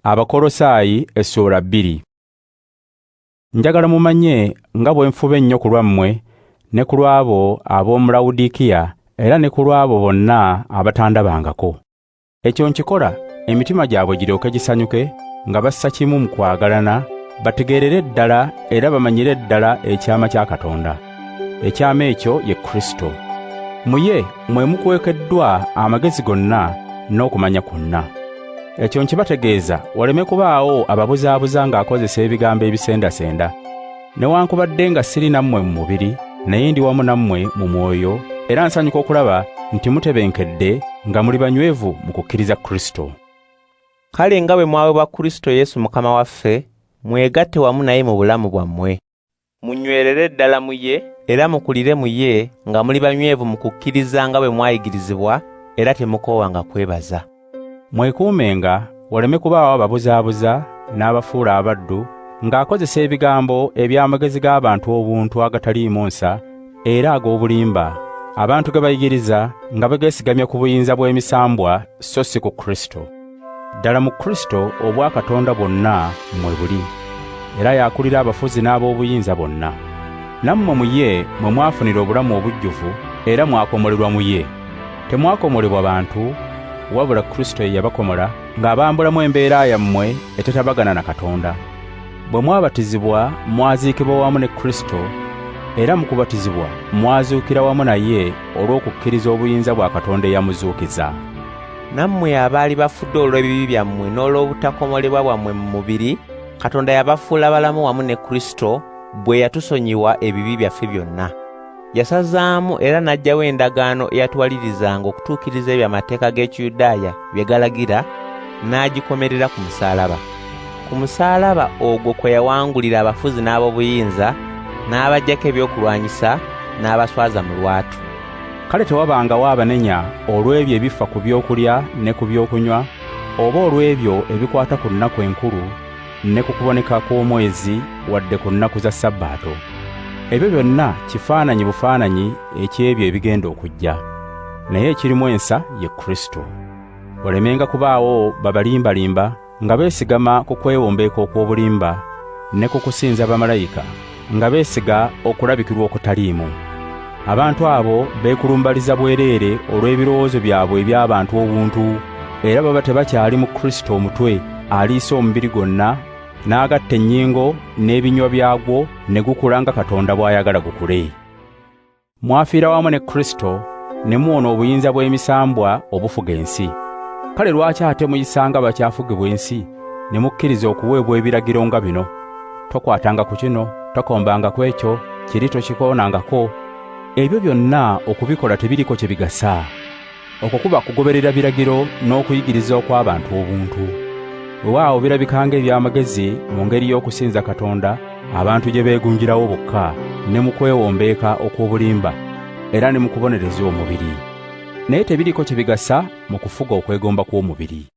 Abakkolosaayi Essuula 2. Njagala mumanye nga bwe nfuba ennyo ku lwammwe ne ku lw'abo ab'omu Lawudikiya era ne ku lw'abo bonna abatandabangako. Ekyo nkikola emitima gyabwe giryoke gisanyuke nga bassa kimu mu kwagalana, bategeerere ddala era bamanyire ddala ekyama kya Katonda. Ekyama ekyo ye Kristo. Mu ye mwe mukwekeddwa amagezi gonna n'okumanya kwonna. Ekyo nkibategeeza waleme kubaawo ababuzaabuza ng'akozesa ebigambo ebisendasenda. Newankubadde nga siri nammwe mu mubiri, naye ndi wamu nammwe mu mwoyo, era nsanyuka okulaba nti mutebenkedde nga muli banywevu mu kukkiriza Kristo. Kale nga bwe mwaweebwa Kristo Yesu Mukama waffe, mwegatte wamu naye mu bulamu bwammwe. Munywerere ddala mu ye, era mukulire mu ye nga muli banywevu mu kukkiriza nga bwe mwayigirizibwa, era temukoowanga kwebaza. Mwekuumenga waleme kubaawo ababuzaabuza n'abafuula abaddu ng'akozesa ebigambo eby'amagezi g'abantu obuntu agataliimu nsa era ag'obulimba, abantu ge bayigiriza nga begeesigamye ku buyinza bw'emisambwa so si ku Kristo. Ddala mu Kristo obwa Katonda bwonna mwe buli, era y'akulira abafuzi n'ab'obuyinza bonna. Nammwe mu ye mwe mwafunira obulamu obujjuvu era mwakomolebwa mu ye. Temwakomolebwa bantu, wabula Kristo ye yabakomola ng'abambulamu embeera yammwe etetabagana na Katonda. Bwe mwabatizibwa mwaziikibwa wamu ne Kristo, era mu kubatizibwa mwazuukira wamu naye olw'okukkiriza obuyinza bwa Katonda eyamuzuukiza. Nammwe abaali bafudde olw'ebibi byammwe n'olw'obutakomolebwa bwammwe mu mubiri, Katonda yabafuula balamu wamu ne Kristo bwe yatusonyiwa ebibi byaffe byonna. Yasazaamu era n'aggyawo endagaano eyatuwalirizanga okutuukiriza ebyo amateeka g'Ekiyudaaya bye galagira, n'agikomerera ku musaalaba. Ku musaalaba ogwo kwe yawangulira abafuzi n'ab'obuyinza, n'abaggyako ebyokulwanyisa, n'abaswaza mu lwatu. Kale tewabangawo abanenya olw'ebyo ebifa ku byokulya ne ku byokunywa, oba olw'ebyo ebikwata ku nnaku enkulu ne ku kuboneka kw'omwezi wadde ku nnaku za Sabbaato. Ebyo byonna kifaananyi bufaananyi eky'ebyo ebigenda okujja, naye ekirimu ensa ye Kristo. Walemenga kubaawo babalimbalimba nga beesigama ku kwewombeeka okw'obulimba ne ku kusinza bamalayika nga beesiga okulabikirwa okutaliimu. Abantu abo beekulumbaliza bwereere olw'ebirowoozo byabwe eby'abantu obuntu, era baba tebakyali mu Kristo omutwe aliisa omubiri gwonna, n'agatta ennyingo n'ebinywa byagwo ne gukula nga Katonda bw'ayagala gukule. Mwafiira wamu ne Kristo ne muwona obuyinza bw'emisambwa obufuga ensi. Kale lwaki ate muyisanga bakyafugibwa ensi ne mukkiriza okuweebwa ebiragiro nga bino: tokwatanga ku kino, tokombanga ku ekyo, kiri tokikoonangako? Ebyo byonna okubikola tebiriko kye bigasa. Okwo kuba kugoberera biragiro n'okuyigiriza okw'abantu obuntu. Weewaawo birabika ng'eby'amagezi mu ngeri y'okusinza Katonda abantu gye beegunjirawo bokka ne mu kwewombeeka okw'obulimba era ne mu kubonereza omubiri. Naye tebiriko kye bigasa mu kufuga okwegomba kw'omubiri.